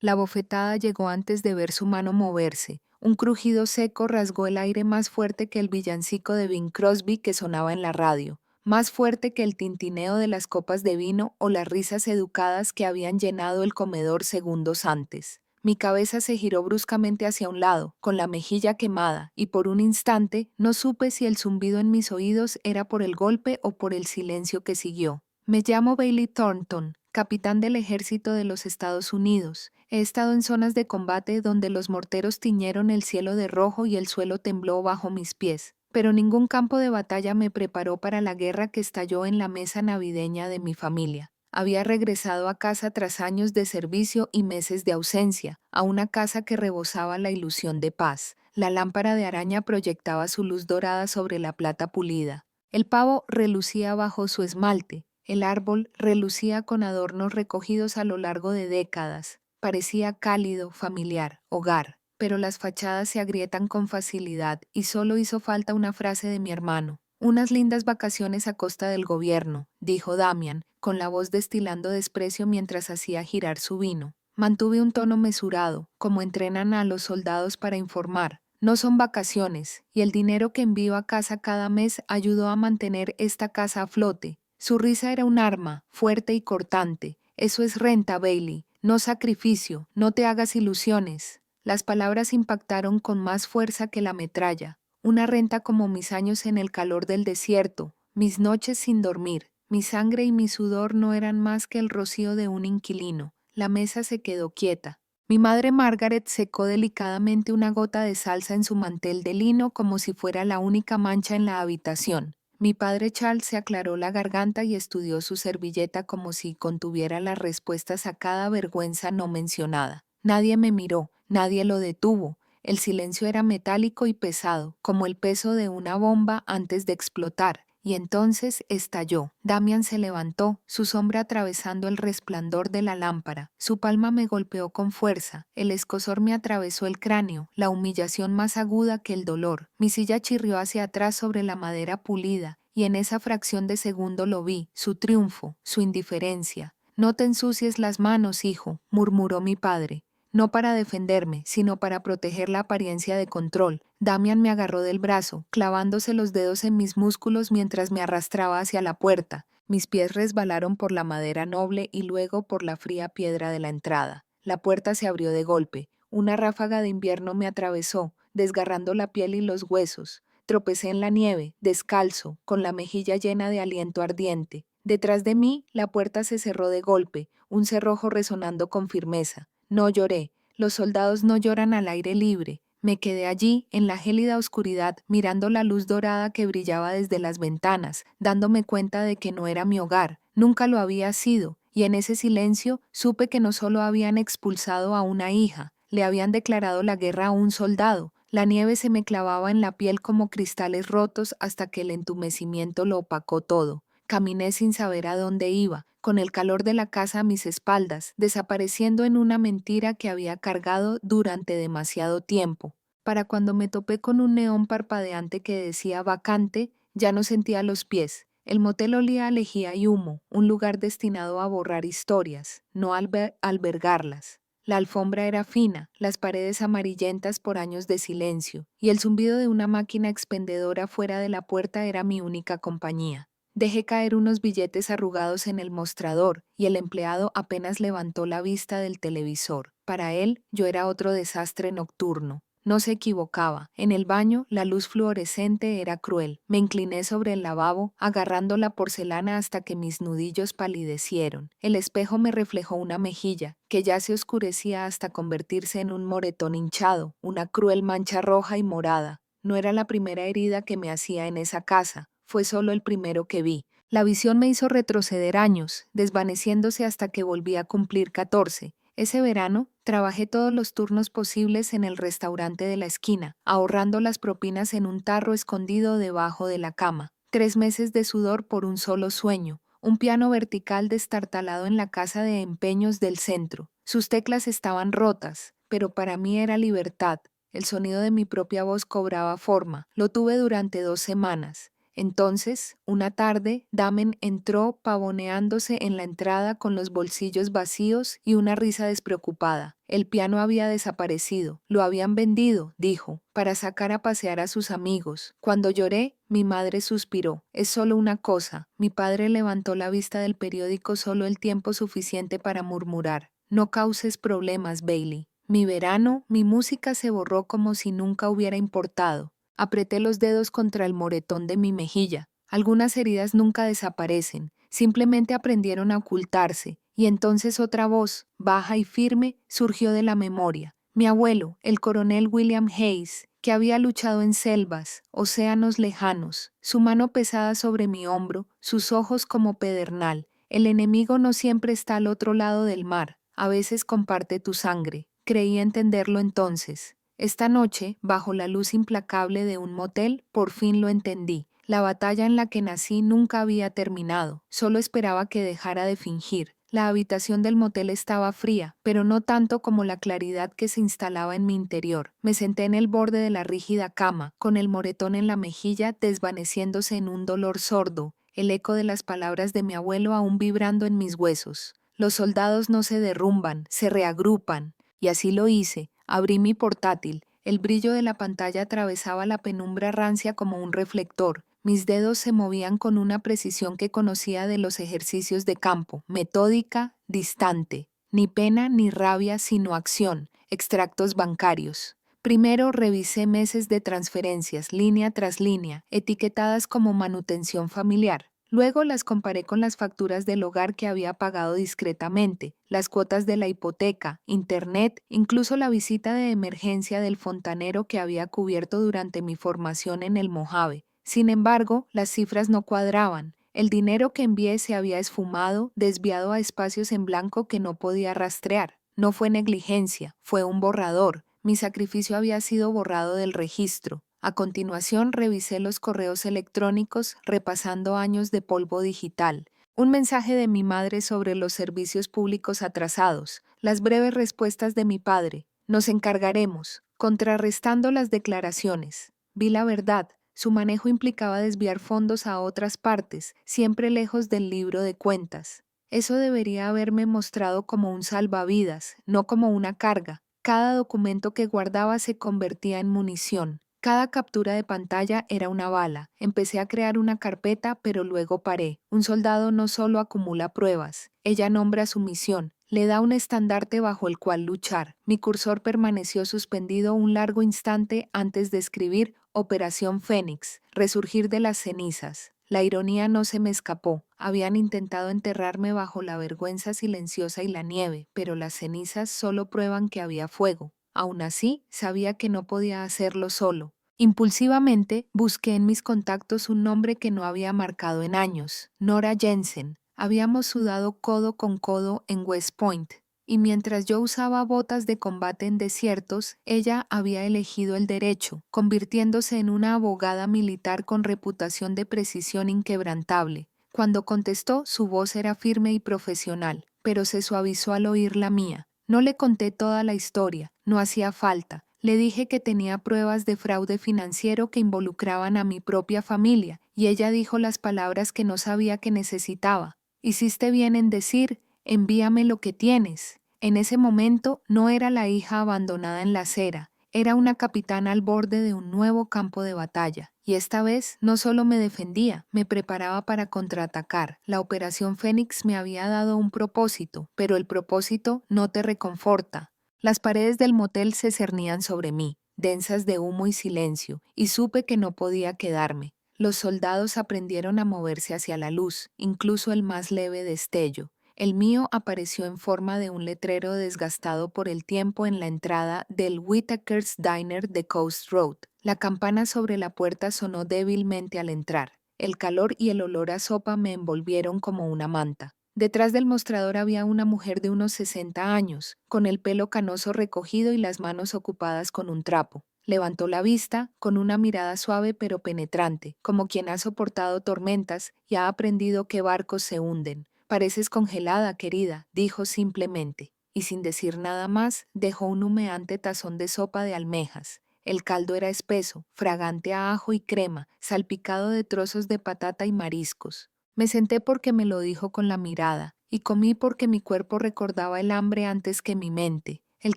La bofetada llegó antes de ver su mano moverse. Un crujido seco rasgó el aire más fuerte que el villancico de Bing Crosby que sonaba en la radio, más fuerte que el tintineo de las copas de vino o las risas educadas que habían llenado el comedor segundos antes. Mi cabeza se giró bruscamente hacia un lado, con la mejilla quemada, y por un instante no supe si el zumbido en mis oídos era por el golpe o por el silencio que siguió. Me llamo Bailey Thornton, capitán del ejército de los Estados Unidos. He estado en zonas de combate donde los morteros tiñeron el cielo de rojo y el suelo tembló bajo mis pies, pero ningún campo de batalla me preparó para la guerra que estalló en la mesa navideña de mi familia. Había regresado a casa tras años de servicio y meses de ausencia, a una casa que rebosaba la ilusión de paz. La lámpara de araña proyectaba su luz dorada sobre la plata pulida. El pavo relucía bajo su esmalte. El árbol relucía con adornos recogidos a lo largo de décadas. Parecía cálido, familiar, hogar, pero las fachadas se agrietan con facilidad y solo hizo falta una frase de mi hermano. Unas lindas vacaciones a costa del gobierno, dijo Damian, con la voz destilando desprecio mientras hacía girar su vino. Mantuve un tono mesurado, como entrenan a los soldados para informar. No son vacaciones, y el dinero que envío a casa cada mes ayudó a mantener esta casa a flote. Su risa era un arma, fuerte y cortante. Eso es renta, Bailey, no sacrificio, no te hagas ilusiones. Las palabras impactaron con más fuerza que la metralla. Una renta como mis años en el calor del desierto, mis noches sin dormir. Mi sangre y mi sudor no eran más que el rocío de un inquilino. La mesa se quedó quieta. Mi madre Margaret secó delicadamente una gota de salsa en su mantel de lino como si fuera la única mancha en la habitación. Mi padre Charles se aclaró la garganta y estudió su servilleta como si contuviera las respuestas a cada vergüenza no mencionada. Nadie me miró, nadie lo detuvo. El silencio era metálico y pesado, como el peso de una bomba antes de explotar. Y entonces estalló. Damian se levantó, su sombra atravesando el resplandor de la lámpara. Su palma me golpeó con fuerza. El escozor me atravesó el cráneo, la humillación más aguda que el dolor. Mi silla chirrió hacia atrás sobre la madera pulida, y en esa fracción de segundo lo vi, su triunfo, su indiferencia. No te ensucies las manos, hijo, murmuró mi padre. No para defenderme, sino para proteger la apariencia de control. Damian me agarró del brazo, clavándose los dedos en mis músculos mientras me arrastraba hacia la puerta. Mis pies resbalaron por la madera noble y luego por la fría piedra de la entrada. La puerta se abrió de golpe. Una ráfaga de invierno me atravesó, desgarrando la piel y los huesos. Tropecé en la nieve, descalzo, con la mejilla llena de aliento ardiente. Detrás de mí, la puerta se cerró de golpe, un cerrojo resonando con firmeza. No lloré. Los soldados no lloran al aire libre. Me quedé allí, en la gélida oscuridad, mirando la luz dorada que brillaba desde las ventanas, dándome cuenta de que no era mi hogar, nunca lo había sido, y en ese silencio supe que no solo habían expulsado a una hija, le habían declarado la guerra a un soldado. La nieve se me clavaba en la piel como cristales rotos hasta que el entumecimiento lo opacó todo. Caminé sin saber a dónde iba, con el calor de la casa a mis espaldas, desapareciendo en una mentira que había cargado durante demasiado tiempo. Para cuando me topé con un neón parpadeante que decía vacante, ya no sentía los pies. El motel olía a lejía y humo, un lugar destinado a borrar historias, no albergarlas. La alfombra era fina, las paredes amarillentas por años de silencio, y el zumbido de una máquina expendedora fuera de la puerta era mi única compañía. Dejé caer unos billetes arrugados en el mostrador y el empleado apenas levantó la vista del televisor. Para él, yo era otro desastre nocturno. No se equivocaba. En el baño, la luz fluorescente era cruel. Me incliné sobre el lavabo, agarrando la porcelana hasta que mis nudillos palidecieron. El espejo me reflejó una mejilla, que ya se oscurecía hasta convertirse en un moretón hinchado, una cruel mancha roja y morada. No era la primera herida que me hacía en esa casa. Fue solo el primero que vi. La visión me hizo retroceder años, desvaneciéndose hasta que volví a cumplir 14. Ese verano, trabajé todos los turnos posibles en el restaurante de la esquina, ahorrando las propinas en un tarro escondido debajo de la cama. 3 meses de sudor por un solo sueño, un piano vertical destartalado en la casa de empeños del centro. Sus teclas estaban rotas, pero para mí era libertad. El sonido de mi propia voz cobraba forma. Lo tuve durante 2 semanas. Entonces, una tarde, Damen entró pavoneándose en la entrada con los bolsillos vacíos y una risa despreocupada. El piano había desaparecido. Lo habían vendido, dijo, para sacar a pasear a sus amigos. Cuando lloré, mi madre suspiró. Es solo una cosa. Mi padre levantó la vista del periódico solo el tiempo suficiente para murmurar. No causes problemas, Bailey. Mi verano, mi música se borró como si nunca hubiera importado. Apreté los dedos contra el moretón de mi mejilla. Algunas heridas nunca desaparecen, simplemente aprendieron a ocultarse, y entonces otra voz, baja y firme, surgió de la memoria. Mi abuelo, el coronel William Hayes, que había luchado en selvas, océanos lejanos, su mano pesada sobre mi hombro, sus ojos como pedernal. El enemigo no siempre está al otro lado del mar, a veces comparte tu sangre. Creí entenderlo entonces. Esta noche, bajo la luz implacable de un motel, por fin lo entendí. La batalla en la que nací nunca había terminado, solo esperaba que dejara de fingir. La habitación del motel estaba fría, pero no tanto como la claridad que se instalaba en mi interior. Me senté en el borde de la rígida cama, con el moretón en la mejilla desvaneciéndose en un dolor sordo, el eco de las palabras de mi abuelo aún vibrando en mis huesos. Los soldados no se derrumban, se reagrupan. Y así lo hice. Abrí mi portátil. El brillo de la pantalla atravesaba la penumbra rancia como un reflector. Mis dedos se movían con una precisión que conocía de los ejercicios de campo, metódica, distante. Ni pena ni rabia, sino acción. Extractos bancarios. Primero revisé meses de transferencias, línea tras línea, etiquetadas como manutención familiar. Luego las comparé con las facturas del hogar que había pagado discretamente, las cuotas de la hipoteca, internet, incluso la visita de emergencia del fontanero que había cubierto durante mi formación en el Mojave. Sin embargo, las cifras no cuadraban. El dinero que envié se había esfumado, desviado a espacios en blanco que no podía rastrear. No fue negligencia, fue un borrador. Mi sacrificio había sido borrado del registro. A continuación revisé los correos electrónicos repasando años de polvo digital, un mensaje de mi madre sobre los servicios públicos atrasados, las breves respuestas de mi padre, nos encargaremos, contrarrestando las declaraciones. Vi la verdad, su manejo implicaba desviar fondos a otras partes, siempre lejos del libro de cuentas. Eso debería haberme mostrado como un salvavidas, no como una carga. Cada documento que guardaba se convertía en munición. Cada captura de pantalla era una bala. Empecé a crear una carpeta, pero luego paré. Un soldado no solo acumula pruebas, ella nombra su misión, le da un estandarte bajo el cual luchar. Mi cursor permaneció suspendido un largo instante antes de escribir Operación Fénix, resurgir de las cenizas. La ironía no se me escapó. Habían intentado enterrarme bajo la vergüenza silenciosa y la nieve, pero las cenizas solo prueban que había fuego. Aún así, sabía que no podía hacerlo solo. Impulsivamente, busqué en mis contactos un nombre que no había marcado en años, Nora Jensen. Habíamos sudado codo con codo en West Point, y mientras yo usaba botas de combate en desiertos, ella había elegido el derecho, convirtiéndose en una abogada militar con reputación de precisión inquebrantable. Cuando contestó, su voz era firme y profesional, pero se suavizó al oír la mía. No le conté toda la historia, no hacía falta. Le dije que tenía pruebas de fraude financiero que involucraban a mi propia familia, y ella dijo las palabras que no sabía que necesitaba. Hiciste bien en decir, envíame lo que tienes. En ese momento no era la hija abandonada en la acera, era una capitana al borde de un nuevo campo de batalla. Y esta vez no solo me defendía, me preparaba para contraatacar. La Operación Fénix me había dado un propósito, pero el propósito no te reconforta. Las paredes del motel se cernían sobre mí, densas de humo y silencio, y supe que no podía quedarme. Los soldados aprendieron a moverse hacia la luz, incluso el más leve destello. El mío apareció en forma de un letrero desgastado por el tiempo en la entrada del Whitaker's Diner de Coast Road. La campana sobre la puerta sonó débilmente al entrar. El calor y el olor a sopa me envolvieron como una manta. Detrás del mostrador había una mujer de unos 60 años, con el pelo canoso recogido y las manos ocupadas con un trapo. Levantó la vista, con una mirada suave pero penetrante, como quien ha soportado tormentas y ha aprendido que barcos se hunden. Pareces congelada, querida, dijo simplemente, y sin decir nada más, dejó un humeante tazón de sopa de almejas. El caldo era espeso, fragante a ajo y crema, salpicado de trozos de patata y mariscos. Me senté porque me lo dijo con la mirada, y comí porque mi cuerpo recordaba el hambre antes que mi mente. El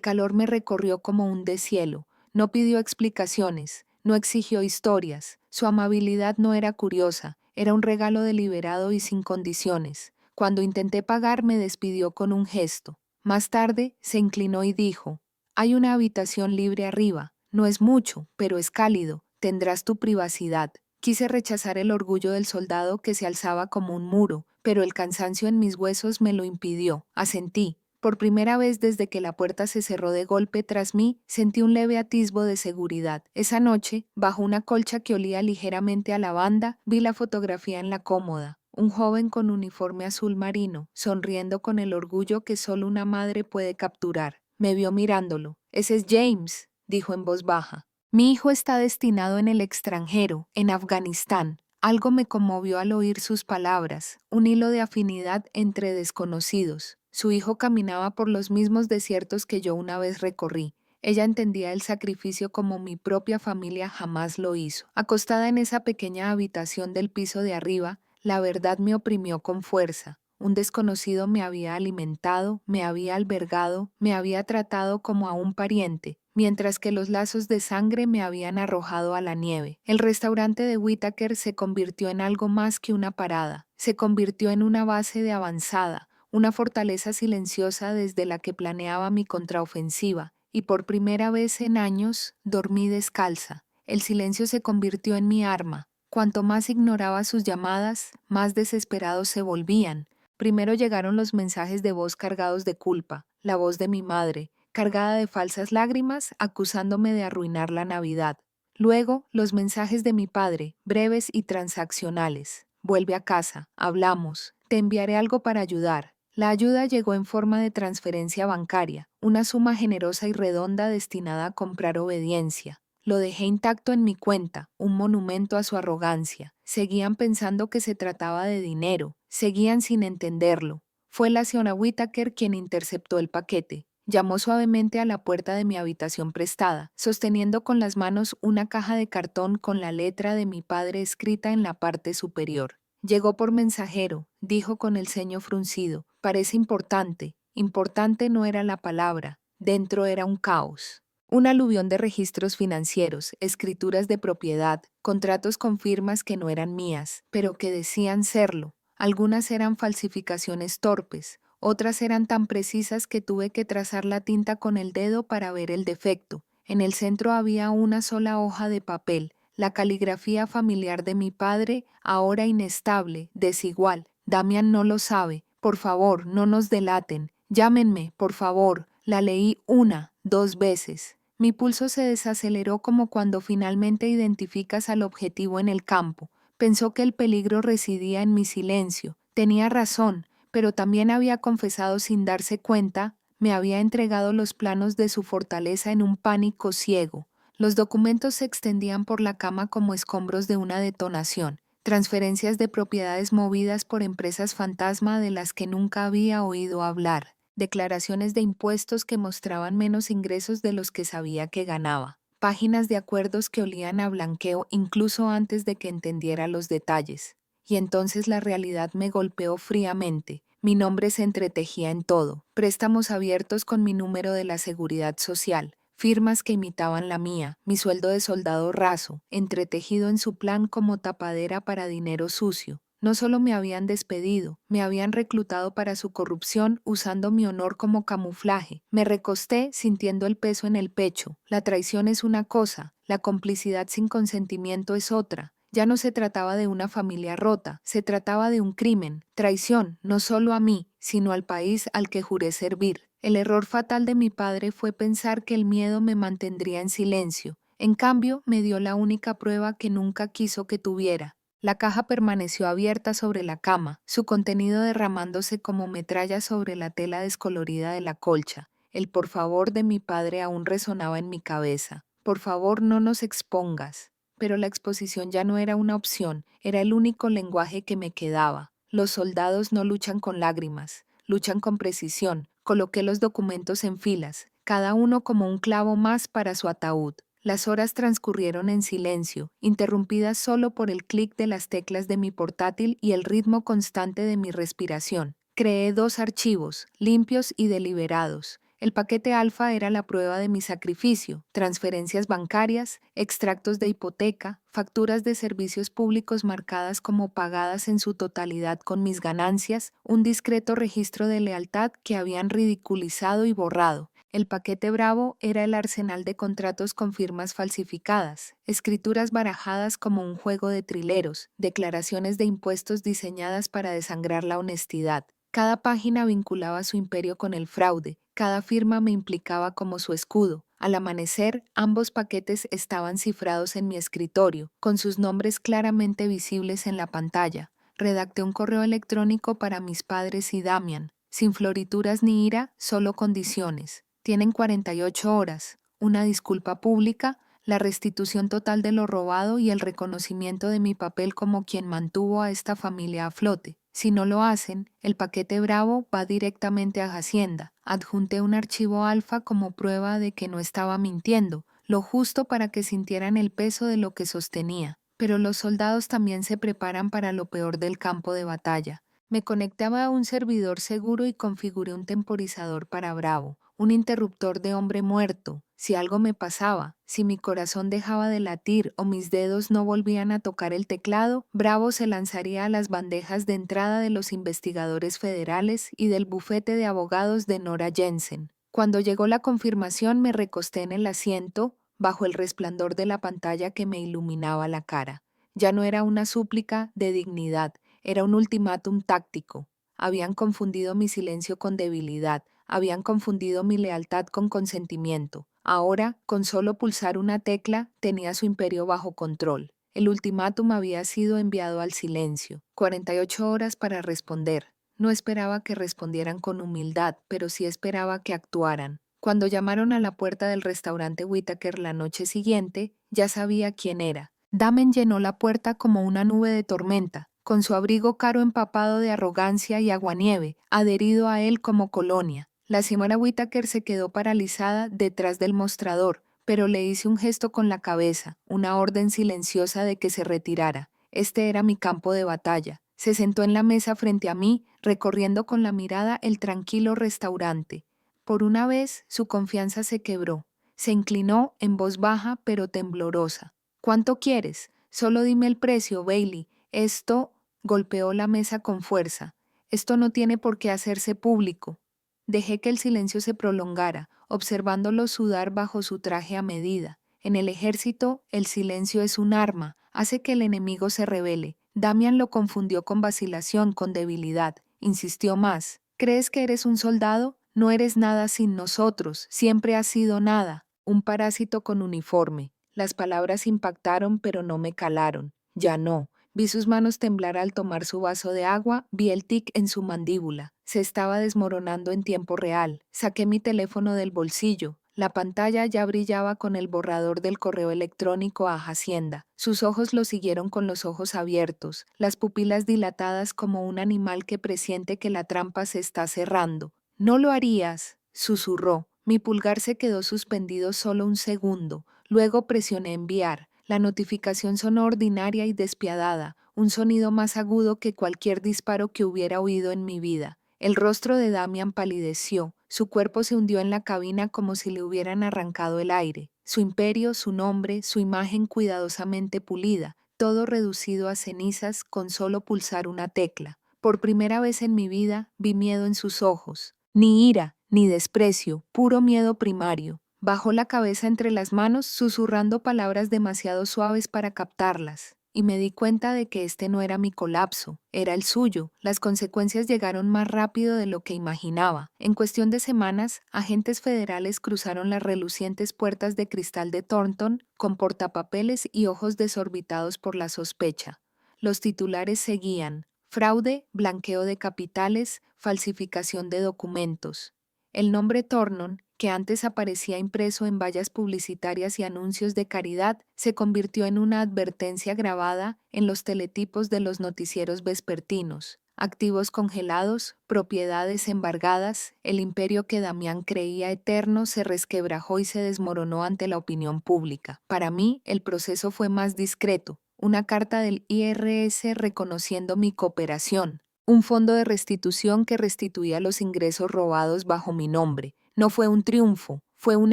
calor me recorrió como un deshielo. No pidió explicaciones, no exigió historias. Su amabilidad no era curiosa, era un regalo deliberado y sin condiciones. Cuando intenté pagar, me despidió con un gesto. Más tarde, se inclinó y dijo: «Hay una habitación libre arriba. No es mucho, pero es cálido. Tendrás tu privacidad». Quise rechazar el orgullo del soldado que se alzaba como un muro, pero el cansancio en mis huesos me lo impidió. Asentí. Por primera vez desde que la puerta se cerró de golpe tras mí, sentí un leve atisbo de seguridad. Esa noche, bajo una colcha que olía ligeramente a lavanda, vi la fotografía en la cómoda. Un joven con uniforme azul marino, sonriendo con el orgullo que solo una madre puede capturar. Me vio mirándolo. «Ese es James», dijo en voz baja. «Mi hijo está destinado en el extranjero, en Afganistán». Algo me conmovió al oír sus palabras, un hilo de afinidad entre desconocidos. Su hijo caminaba por los mismos desiertos que yo una vez recorrí. Ella entendía el sacrificio como mi propia familia jamás lo hizo. Acostada en esa pequeña habitación del piso de arriba, la verdad me oprimió con fuerza. Un desconocido me había alimentado, me había albergado, me había tratado como a un pariente, mientras que los lazos de sangre me habían arrojado a la nieve. El restaurante de Whittaker se convirtió en algo más que una parada. Se convirtió en una base de avanzada, una fortaleza silenciosa desde la que planeaba mi contraofensiva, y por primera vez en años dormí descalza. El silencio se convirtió en mi arma. Cuanto más ignoraba sus llamadas, más desesperados se volvían. Primero llegaron los mensajes de voz cargados de culpa, la voz de mi madre, cargada de falsas lágrimas, acusándome de arruinar la Navidad. Luego, los mensajes de mi padre, breves y transaccionales. «Vuelve a casa, hablamos, te enviaré algo para ayudar». La ayuda llegó en forma de transferencia bancaria, una suma generosa y redonda destinada a comprar obediencia. Lo dejé intacto en mi cuenta, un monumento a su arrogancia. Seguían pensando que se trataba de dinero, seguían sin entenderlo. Fue la señora Whittaker quien interceptó el paquete. Llamó suavemente a la puerta de mi habitación prestada, sosteniendo con las manos una caja de cartón con la letra de mi padre escrita en la parte superior. «Llegó por mensajero», dijo con el ceño fruncido. «Parece importante». Importante no era la palabra. Dentro era un caos. Un aluvión de registros financieros, escrituras de propiedad, contratos con firmas que no eran mías, pero que decían serlo. Algunas eran falsificaciones torpes, otras eran tan precisas que tuve que trazar la tinta con el dedo para ver el defecto. En el centro había una sola hoja de papel, la caligrafía familiar de mi padre, ahora inestable, desigual. «Damian no lo sabe. Por favor, no nos delaten. Llámenme, por favor». La leí 1, 2 veces. Mi pulso se desaceleró como cuando finalmente identificas al objetivo en el campo. Pensó que el peligro residía en mi silencio. Tenía razón, pero también había confesado sin darse cuenta, me había entregado los planos de su fortaleza en un pánico ciego. Los documentos se extendían por la cama como escombros de una detonación. Transferencias de propiedades movidas por empresas fantasma de las que nunca había oído hablar. Declaraciones de impuestos que mostraban menos ingresos de los que sabía que ganaba. Páginas de acuerdos que olían a blanqueo incluso antes de que entendiera los detalles. Y entonces la realidad me golpeó fríamente. Mi nombre se entretejía en todo. Préstamos abiertos con mi número de la Seguridad Social. Firmas que imitaban la mía, mi sueldo de soldado raso, entretejido en su plan como tapadera para dinero sucio. No solo me habían despedido, me habían reclutado para su corrupción usando mi honor como camuflaje. Me recosté sintiendo el peso en el pecho. La traición es una cosa, la complicidad sin consentimiento es otra. Ya no se trataba de una familia rota, se trataba de un crimen, traición, no solo a mí, sino al país al que juré servir. El error fatal de mi padre fue pensar que el miedo me mantendría en silencio. En cambio, me dio la única prueba que nunca quiso que tuviera. La caja permaneció abierta sobre la cama, su contenido derramándose como metralla sobre la tela descolorida de la colcha. El por favor de mi padre aún resonaba en mi cabeza. «Por favor, no nos expongas». Pero la exposición ya no era una opción, era el único lenguaje que me quedaba. Los soldados no luchan con lágrimas, luchan con precisión. Coloqué los documentos en filas, cada uno como un clavo más para su ataúd. Las horas transcurrieron en silencio, interrumpidas solo por el clic de las teclas de mi portátil y el ritmo constante de mi respiración. Creé 2 archivos, limpios y deliberados. El paquete alfa era la prueba de mi sacrificio: transferencias bancarias, extractos de hipoteca, facturas de servicios públicos marcadas como pagadas en su totalidad con mis ganancias, un discreto registro de lealtad que habían ridiculizado y borrado. El paquete bravo era el arsenal de contratos con firmas falsificadas, escrituras barajadas como un juego de trileros, declaraciones de impuestos diseñadas para desangrar la honestidad. Cada página vinculaba su imperio con el fraude, cada firma me implicaba como su escudo. Al amanecer, ambos paquetes estaban cifrados en mi escritorio, con sus nombres claramente visibles en la pantalla. Redacté un correo electrónico para mis padres y Damian, sin florituras ni ira, solo condiciones. Tienen 48 horas, una disculpa pública, la restitución total de lo robado y el reconocimiento de mi papel como quien mantuvo a esta familia a flote. Si no lo hacen, el paquete bravo va directamente a Hacienda. Adjunté un archivo alfa como prueba de que no estaba mintiendo, lo justo para que sintieran el peso de lo que sostenía. Pero los soldados también se preparan para lo peor del campo de batalla. Me conectaba a un servidor seguro y configuré un temporizador para Bravo, un interruptor de hombre muerto. Si algo me pasaba, si mi corazón dejaba de latir o mis dedos no volvían a tocar el teclado, Bravo se lanzaría a las bandejas de entrada de los investigadores federales y del bufete de abogados de Nora Jensen. Cuando llegó la confirmación, me recosté en el asiento, bajo el resplandor de la pantalla que me iluminaba la cara. Ya no era una súplica de dignidad, era un ultimátum táctico. Habían confundido mi silencio con debilidad, habían confundido mi lealtad con consentimiento. Ahora, con solo pulsar una tecla, tenía su imperio bajo control. El ultimátum había sido enviado al silencio. 48 horas para responder. No esperaba que respondieran con humildad, pero sí esperaba que actuaran. Cuando llamaron a la puerta del restaurante Whittaker la noche siguiente, ya sabía quién era. Damen llenó la puerta como una nube de tormenta, con su abrigo caro empapado de arrogancia y aguanieve, adherido a él como colonia. La señora Whittaker se quedó paralizada detrás del mostrador, pero le hice un gesto con la cabeza, una orden silenciosa de que se retirara. Este era mi campo de batalla. Se sentó en la mesa frente a mí, recorriendo con la mirada el tranquilo restaurante. Por una vez, su confianza se quebró. Se inclinó en voz baja pero temblorosa. ¿Cuánto quieres? Solo dime el precio, Bailey. Esto... Golpeó la mesa con fuerza. Esto no tiene por qué hacerse público. Dejé que el silencio se prolongara, observándolo sudar bajo su traje a medida. En el ejército, el silencio es un arma, hace que el enemigo se rebele. Damian lo confundió con vacilación, con debilidad. Insistió más. ¿Crees que eres un soldado? No eres nada sin nosotros, siempre has sido nada. Un parásito con uniforme. Las palabras impactaron, pero no me calaron. Ya no. Vi sus manos temblar al tomar su vaso de agua, vi el tic en su mandíbula. Se estaba desmoronando en tiempo real. Saqué mi teléfono del bolsillo. La pantalla ya brillaba con el borrador del correo electrónico a Hacienda. Sus ojos lo siguieron con los ojos abiertos, las pupilas dilatadas como un animal que presiente que la trampa se está cerrando. «No lo harías», susurró. Mi pulgar se quedó suspendido solo un segundo. Luego presioné enviar. La notificación sonó ordinaria y despiadada, un sonido más agudo que cualquier disparo que hubiera oído en mi vida. El rostro de Damian palideció, su cuerpo se hundió en la cabina como si le hubieran arrancado el aire. Su imperio, su nombre, su imagen cuidadosamente pulida, todo reducido a cenizas con solo pulsar una tecla. Por primera vez en mi vida vi miedo en sus ojos. Ni ira, ni desprecio, puro miedo primario. Bajó la cabeza entre las manos, susurrando palabras demasiado suaves para captarlas, y me di cuenta de que este no era mi colapso, era el suyo. Las consecuencias llegaron más rápido de lo que imaginaba. En cuestión de semanas, agentes federales cruzaron las relucientes puertas de cristal de Thornton con portapapeles y ojos desorbitados por la sospecha. Los titulares seguían: fraude, blanqueo de capitales, falsificación de documentos. El nombre Thornton, que antes aparecía impreso en vallas publicitarias y anuncios de caridad, se convirtió en una advertencia grabada en los teletipos de los noticieros vespertinos. activos congelados, propiedades embargadas, el imperio que Damián creía eterno se resquebrajó y se desmoronó ante la opinión pública. Para mí, el proceso fue más discreto. Una carta del IRS reconociendo mi cooperación. Un fondo de restitución que restituía los ingresos robados bajo mi nombre. No fue un triunfo, fue un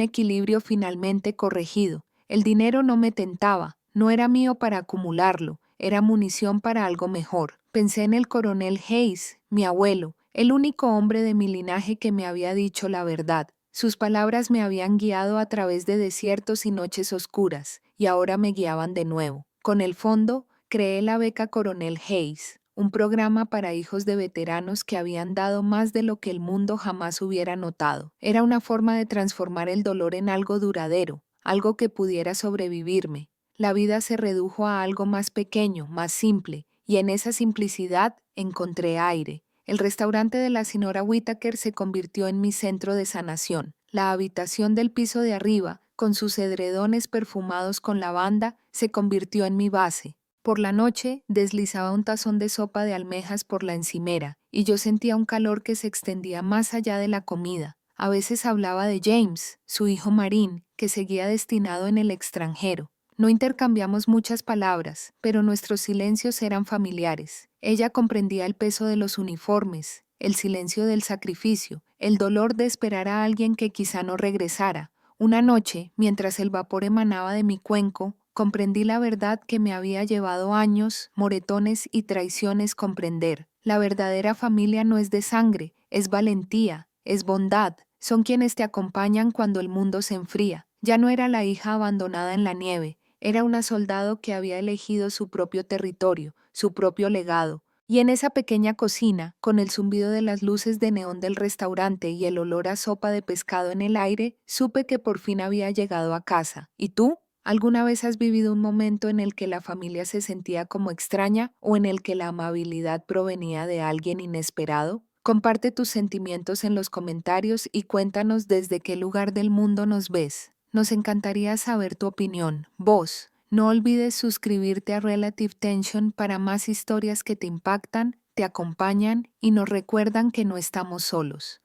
equilibrio finalmente corregido. El dinero no me tentaba, no era mío para acumularlo, era munición para algo mejor. Pensé en el coronel Hayes, mi abuelo, el único hombre de mi linaje que me había dicho la verdad. Sus palabras me habían guiado a través de desiertos y noches oscuras, y ahora me guiaban de nuevo. Con el fondo, creé la beca Coronel Hayes, un programa para hijos de veteranos que habían dado más de lo que el mundo jamás hubiera notado. Era una forma de transformar el dolor en algo duradero, algo que pudiera sobrevivirme. La vida se redujo a algo más pequeño, más simple, y en esa simplicidad encontré aire. El restaurante de la señora Whittaker se convirtió en mi centro de sanación. La habitación del piso de arriba, con sus edredones perfumados con lavanda, se convirtió en mi base. Por la noche deslizaba un tazón de sopa de almejas por la encimera, y yo sentía un calor que se extendía más allá de la comida. A veces hablaba de James, su hijo Marín, que seguía destinado en el extranjero. No intercambiamos muchas palabras, pero nuestros silencios eran familiares. Ella comprendía el peso de los uniformes, el silencio del sacrificio, el dolor de esperar a alguien que quizá no regresara. Una noche, mientras el vapor emanaba de mi cuenco, comprendí la verdad que me había llevado años, moretones y traiciones comprender. La verdadera familia no es de sangre, es valentía, es bondad, son quienes te acompañan cuando el mundo se enfría. Ya no era la hija abandonada en la nieve, era una soldado que había elegido su propio territorio, su propio legado. Y en esa pequeña cocina, con el zumbido de las luces de neón del restaurante y el olor a sopa de pescado en el aire, supe que por fin había llegado a casa. ¿Y tú? ¿Alguna vez has vivido un momento en el que la familia se sentía como extraña o en el que la amabilidad provenía de alguien inesperado? Comparte tus sentimientos en los comentarios y cuéntanos desde qué lugar del mundo nos ves. Nos encantaría saber tu opinión. Vos, no olvides suscribirte a Relative Tension para más historias que te impactan, te acompañan y nos recuerdan que no estamos solos.